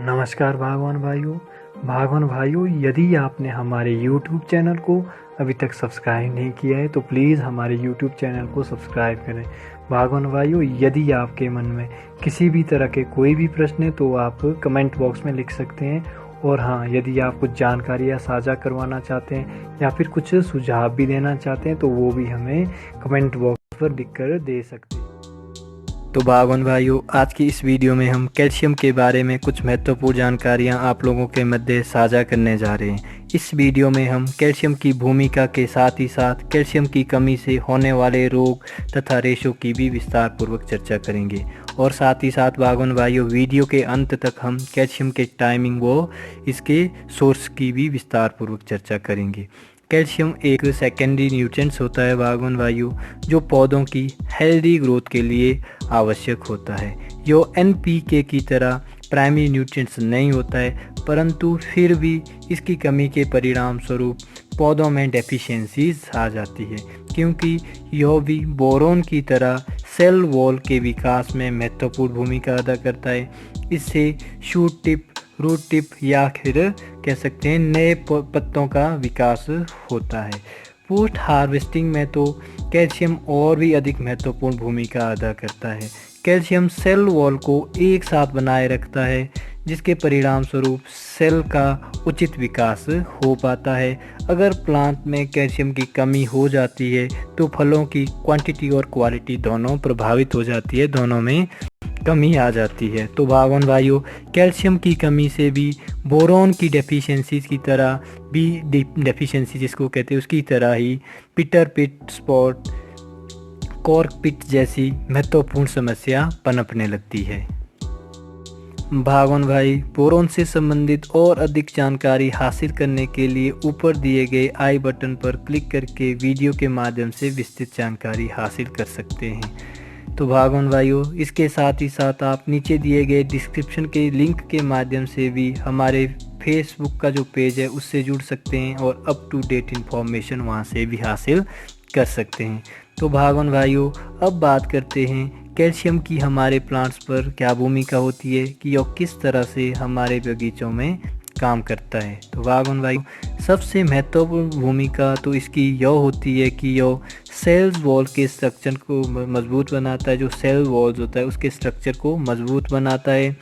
नमस्कार भागवान भाइयों, यदि आपने हमारे YouTube चैनल को अभी तक सब्सक्राइब नहीं किया है तो प्लीज़ हमारे YouTube चैनल को सब्सक्राइब करें। भागवान भाइयों, यदि आपके मन में किसी भी तरह के कोई भी प्रश्न है तो आप कमेंट बॉक्स में लिख सकते हैं। और हाँ, यदि आप कुछ जानकारियाँ साझा करवाना चाहते हैं या फिर कुछ सुझाव भी देना चाहते हैं तो वो भी हमें कमेंट बॉक्स पर लिख कर दे सकते हैं। तो भागवान भाइयों, आज की इस वीडियो में हम कैल्शियम के बारे में कुछ महत्वपूर्ण जानकारियां आप लोगों के मध्य साझा करने जा रहे हैं। इस वीडियो में हम कैल्शियम की भूमिका के साथ ही साथ कैल्शियम की कमी से होने वाले रोग तथा रेशों की भी विस्तार पूर्वक चर्चा करेंगे। और साथ ही साथ भागवान भाइयों, वीडियो के अंत तक हम कैल्शियम के टाइमिंग व इसके सोर्स की भी विस्तार पूर्वक चर्चा करेंगे। कैल्शियम एक सेकेंडरी न्यूट्रिएंट्स होता है भागवान भाइयों, जो पौधों की हेल्दी ग्रोथ के लिए आवश्यक होता है। यह NPK की तरह प्राइमरी न्यूट्रिएंट्स नहीं होता है, परंतु फिर भी इसकी कमी के परिणाम स्वरूप पौधों में डेफिशिएंसीज आ जाती है, क्योंकि यह भी बोरोन की तरह सेल वॉल के विकास में महत्वपूर्ण भूमिका अदा करता है। इससे शूट टिप, रूट टिप या फिर कह सकते हैं नए पत्तों का विकास होता है। पोस्ट हार्वेस्टिंग में तो कैल्शियम और भी अधिक महत्वपूर्ण भूमिका अदा करता है। कैल्शियम सेल वॉल को एक साथ बनाए रखता है, जिसके परिणाम स्वरूप सेल का उचित विकास हो पाता है। अगर प्लांट में कैल्शियम की कमी हो जाती है तो फलों की क्वांटिटी और क्वालिटी दोनों प्रभावित हो जाती है, दोनों में कमी आ जाती है। तो भागवान भाइयों, कैल्शियम की कमी से भी बोरोन की डेफिशिएंसी की तरह भी डेफिशिएंसी जिसको कहते हैं उसकी तरह ही पिटर पिट स्पॉट, कॉर्क पिट जैसी महत्वपूर्ण समस्या पनपने लगती है। भागवान भाई, बोरोन से संबंधित और अधिक जानकारी हासिल करने के लिए ऊपर दिए गए आई बटन पर क्लिक करके वीडियो के माध्यम से विस्तृत जानकारी हासिल कर सकते हैं। तो भागवान भाइयों, इसके साथ ही साथ आप नीचे दिए गए डिस्क्रिप्शन के लिंक के माध्यम से भी हमारे फेसबुक का जो पेज है उससे जुड़ सकते हैं और अप टू डेट इन्फॉर्मेशन वहां से भी हासिल कर सकते हैं। तो भागवान भाइयों, अब बात करते हैं कैल्शियम की हमारे प्लांट्स पर क्या भूमिका होती है, कि यह किस तरह से हमारे बगीचों में काम करता है। तो भागवान भाई, सबसे महत्वपूर्ण भूमिका तो इसकी यह होती है कि यह सेल्स वॉल के स्ट्रक्चर को मजबूत बनाता है। जो सेल वॉल्स होता है उसके स्ट्रक्चर को मजबूत बनाता है।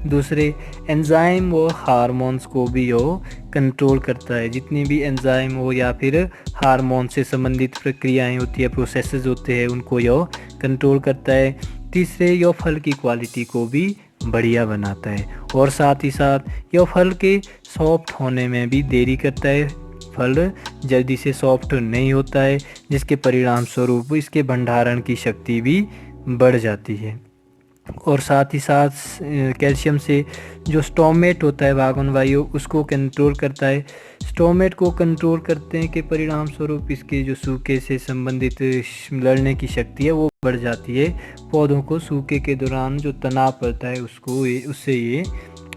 दूसरे, एंजाइम व हार्मोन्स को भी यह कंट्रोल करता है। जितनी भी एंजाइम हो या फिर हार्मोन से संबंधित प्रक्रियाएं होती है, प्रोसेसेस होते हैं, उनको यह कंट्रोल करता है। तीसरे, यह फल की क्वालिटी को भी बढ़िया बनाता है। और साथ ही साथ यह फल के सॉफ्ट होने में भी देरी करता है। फल जल्दी से सॉफ्ट नहीं होता है, जिसके परिणाम स्वरूप इसके भंडारण की शक्ति भी बढ़ जाती है। और साथ ही साथ कैल्शियम से जो स्टोमेट होता है भागवान भाइयों, उसको कंट्रोल करता है। स्टोमेट को कंट्रोल करते के परिणाम स्वरूप इसके जो सूखे से संबंधित लड़ने की शक्ति है वो बढ़ जाती है। पौधों को सूखे के दौरान जो तनाव पड़ता है उससे ये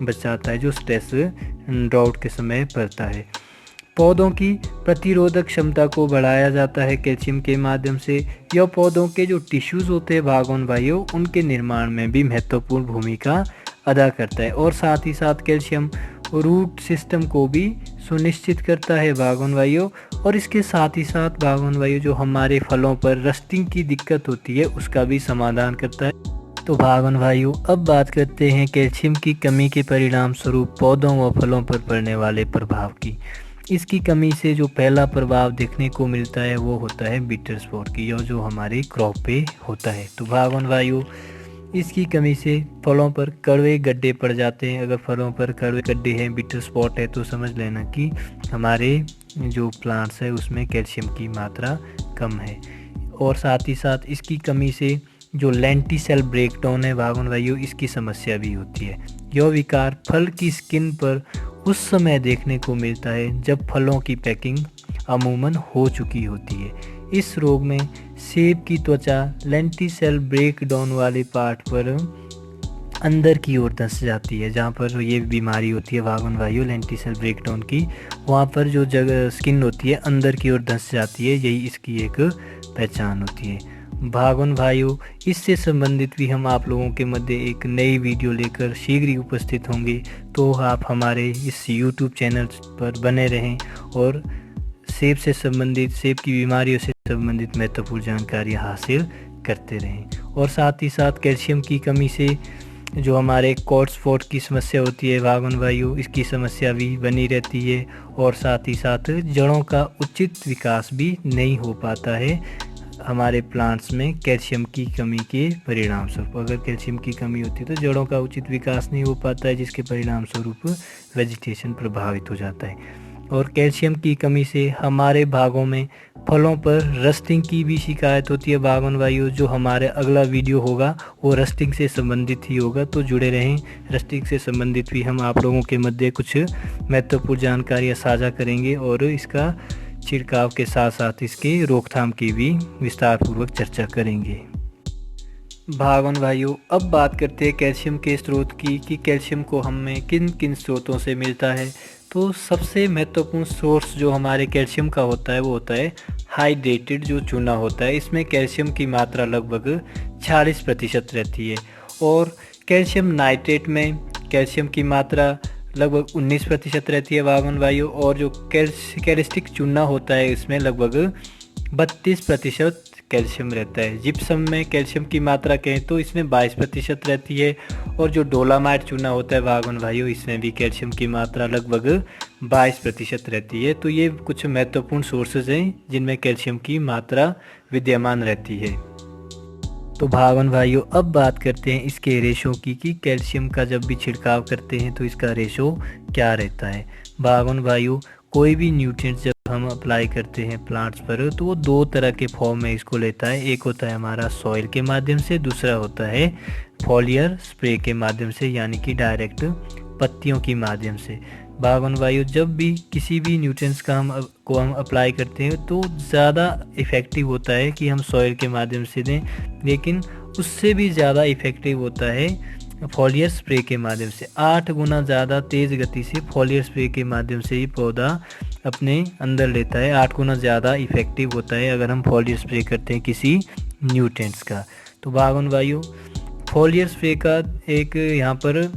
बचाता है, जो स्ट्रेस ड्राउट के समय पड़ता है। पौधों की प्रतिरोधक क्षमता को बढ़ाया जाता है कैल्शियम के माध्यम से। यह पौधों के जो टिश्यूज़ होते हैं भागवान भाइयों, उनके निर्माण में भी महत्वपूर्ण भूमिका अदा करता है। और साथ ही साथ कैल्शियम रूट सिस्टम को भी सुनिश्चित करता है भागवान भाइयों। और इसके साथ ही साथ भागवान भाइयों, जो हमारे फलों पर रस्टिंग की दिक्कत होती है उसका भी समाधान करता है। तो भागवान भाइयों, अब बात करते हैं कैल्शियम की कमी के परिणाम स्वरूप पौधों व फलों पर पड़ने वाले प्रभाव की। इसकी कमी से जो पहला प्रभाव देखने को मिलता है वो होता है बिटर स्पॉट की, जो हमारी क्रॉप पे होता है। तो भागवान भाइयों, इसकी कमी से फलों पर कड़वे गड्ढे पड़ जाते हैं। अगर फलों पर कड़वे गड्ढे हैं, बिटर स्पॉट है, तो समझ लेना कि हमारे जो प्लांट्स है उसमें कैल्शियम की मात्रा कम है। और साथ ही साथ इसकी कमी से जो लेंटिसेल ब्रेकडाउन है भागवान भाइयों, इसकी समस्या भी होती है। यह विकार फल की स्किन पर उस समय देखने को मिलता है जब फलों की पैकिंग अमूमन हो चुकी होती है। इस रोग में सेब की त्वचा लेंटिसेल ब्रेकडाउन वाले पार्ट पर अंदर की ओर धंस जाती है। जहाँ पर ये बीमारी होती है भागवान भाइयों लेंटिसेल ब्रेकडाउन की, वहाँ पर जो जगह स्किन होती है अंदर की ओर धंस जाती है, यही इसकी एक पहचान होती है। भागोन भाइयों, इससे संबंधित भी हम आप लोगों के मध्य एक नई वीडियो लेकर शीघ्र ही उपस्थित होंगे। तो आप हमारे इस YouTube चैनल पर बने रहें और सेब से संबंधित, सेब की बीमारियों से संबंधित महत्वपूर्ण जानकारी हासिल करते रहें। और साथ ही साथ कैल्शियम की कमी से जो हमारे कॉट स्पॉट की समस्या होती है भागोन भाइयों, इसकी समस्या भी बनी रहती है। और साथ ही साथ जड़ों का उचित विकास भी नहीं हो पाता है हमारे प्लांट्स में कैल्शियम की कमी के परिणाम स्वरूप। अगर कैल्शियम की कमी होती है तो जड़ों का उचित विकास नहीं हो पाता है, जिसके परिणाम स्वरूप वेजिटेशन प्रभावित हो जाता है। और कैल्शियम की कमी से हमारे भागों में फलों पर रस्टिंग की भी शिकायत होती है भागोन भाइयों। जो हमारे अगला वीडियो होगा वो रस्टिंग से संबंधित ही होगा, तो जुड़े रहें। रस्टिंग से संबंधित भी हम आप लोगों के मध्य कुछ महत्वपूर्ण जानकारियाँ साझा करेंगे और इसका छिड़काव के साथ साथ इसके रोकथाम की भी विस्तार पूर्वक चर्चा करेंगे। भागोन भाइयों, अब बात करते हैं कैल्शियम के स्रोत की कि कैल्शियम को हमें किन किन स्रोतों से मिलता है। तो सबसे महत्वपूर्ण सोर्स जो हमारे कैल्शियम का होता है वो होता है हाइड्रेटेड जो चूना होता है। इसमें कैल्शियम की मात्रा लगभग 40% रहती है। और कैल्शियम नाइट्रेट में कैल्शियम की मात्रा लगभग 19% रहती है भागोन भाइयों। और जो कैल्स्टिक चूना होता है इसमें लगभग 32% कैल्शियम रहता है। जिप्सम में कैल्शियम की मात्रा कहें तो इसमें 22% रहती है। और जो डोलामाइट चूना होता है भागोन भाइयों, इसमें भी कैल्शियम की मात्रा लगभग 22% रहती है। तो ये कुछ महत्वपूर्ण सोर्सेज हैं जिनमें कैल्शियम की मात्रा विद्यमान रहती है। तो भागोन भाइयों, अब बात करते हैं इसके रेशो की कि कैल्शियम का जब भी छिड़काव करते हैं तो इसका रेशो क्या रहता है। भागोन भाइयों, कोई भी न्यूट्रिएंट जब हम अप्लाई करते हैं प्लांट्स पर तो वो दो तरह के फॉर्म में इसको लेता है। एक होता है हमारा सॉइल के माध्यम से, दूसरा होता है फॉलियर स्प्रे के माध्यम से, यानी कि डायरेक्ट पत्तियों की माध्यम से। भागोन भाइयों, जब भी किसी भी न्यूट्रिएंट्स का हम अप्लाई करते हैं तो ज़्यादा इफ़ेक्टिव होता है कि हम सॉइल के माध्यम से दें, लेकिन उससे भी ज़्यादा इफ़ेक्टिव होता है फॉलियर स्प्रे के माध्यम से। 8 गुना ज़्यादा तेज़ गति से फॉलियर स्प्रे के माध्यम से ही पौधा अपने अंदर लेता है। 8 गुना ज़्यादा इफ़ेक्टिव होता है अगर हम फॉलियर स्प्रे करते हैं किसी न्यूट्रिएंट्स का। तो भागोन भाइयों, फॉलियर स्प्रे का एक यहाँ पर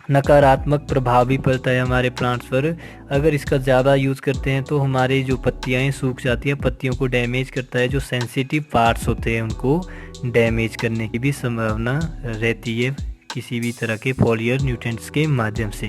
नकारात्मक प्रभाव भी पड़ता है हमारे प्लांट्स पर। अगर इसका ज़्यादा यूज़ करते हैं तो हमारे जो पत्तियाँ सूख जाती हैं, पत्तियों को डैमेज करता है। जो सेंसिटिव पार्ट्स होते हैं उनको डैमेज करने की भी संभावना रहती है किसी भी तरह के फॉलियर न्यूट्रिएंट्स के माध्यम से।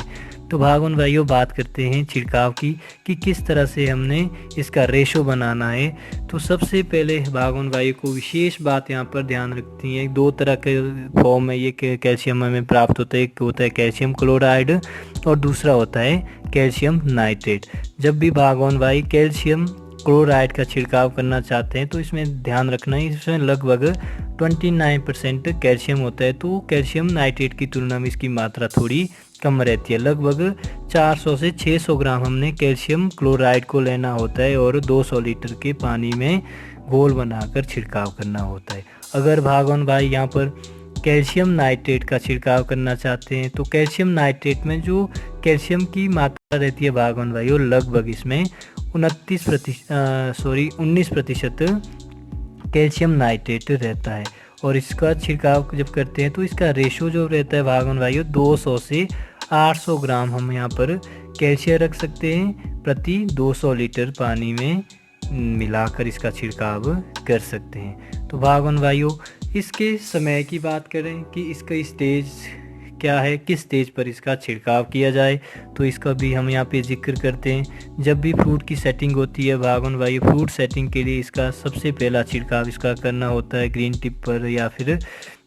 तो भागोन भाइयों, बात करते हैं छिड़काव की कि किस तरह से हमने इसका रेशो बनाना है। तो सबसे पहले भागोन भाइयों को विशेष बात यहाँ पर ध्यान रखती है, 2 तरह के फॉर्म में ये कैल्शियम हमें प्राप्त होता है। एक होता है कैल्शियम क्लोराइड और दूसरा होता है कैल्शियम नाइट्रेट। जब भी भागोन भाई कैल्शियम क्लोराइड का छिड़काव करना चाहते हैं तो इसमें ध्यान रखना है, इसमें लगभग 29% कैल्शियम होता है। तो कैल्शियम नाइट्रेट की तुलना में इसकी मात्रा थोड़ी कम रहती है। लगभग 400 से 600 ग्राम हमने कैल्शियम क्लोराइड को लेना होता है और 200 लीटर के पानी में घोल बनाकर छिड़काव करना होता है। अगर भागोन भाई यहाँ पर कैल्शियम नाइट्रेट का छिड़काव करना चाहते हैं तो कैल्शियम नाइट्रेट में जो कैल्शियम की मात्रा रहती है भागोन भाई, वो लगभग इसमें 19% कैल्शियम नाइट्रेट रहता है। और इसका छिड़काव जब करते हैं तो इसका रेशो जो रहता है भागोन भाइयों, 200 से 800 ग्राम हम यहाँ पर कैल्शियम रख सकते हैं प्रति 200 लीटर पानी में मिलाकर इसका छिड़काव कर सकते हैं। तो भागोन भाइयों, इसके समय की बात करें कि इसका स्टेज क्या है, किस स्टेज पर इसका छिड़काव किया जाए, तो इसका भी हम यहाँ पे जिक्र करते हैं। जब भी फ्रूट की सेटिंग होती है भागोन भाई, फ्रूट सेटिंग के लिए इसका सबसे पहला छिड़काव इसका करना होता है ग्रीन टिप पर, या फिर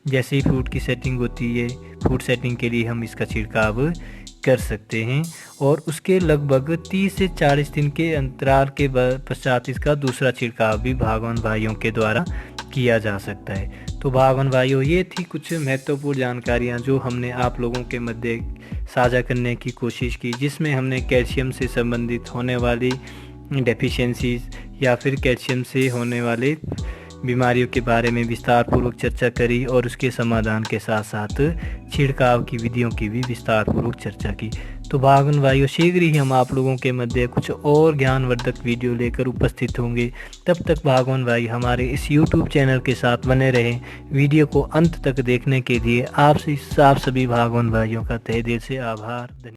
जैसे ही फ्रूट की सेटिंग होती है फ्रूट सेटिंग के लिए हम इसका छिड़काव कर सकते हैं। और उसके लगभग 30 से 40 दिन के अंतराल के पश्चात इसका दूसरा छिड़काव भी भागोन भाइयों के द्वारा किया जा सकता है। तो भागोन भाइयों, ये थी कुछ महत्वपूर्ण जानकारियाँ जो हमने आप लोगों के मध्य साझा करने की कोशिश की, जिसमें हमने कैल्शियम से संबंधित होने वाली डेफिशिएंसीज या फिर कैल्शियम से होने वाले बीमारियों के बारे में विस्तार पूर्वक चर्चा करी और उसके समाधान के साथ साथ छिड़काव की विधियों की भी विस्तार पूर्वक चर्चा की। तो भागवन भाइयों, शीघ्र ही हम आप लोगों के मध्य कुछ और ज्ञानवर्धक वीडियो लेकर उपस्थित होंगे। तब तक भागवन भाई हमारे इस YouTube चैनल के साथ बने रहें। वीडियो को अंत तक देखने के लिए आप सभी भागवन भाइयों का तहे दिल से आभार। धन्यवाद।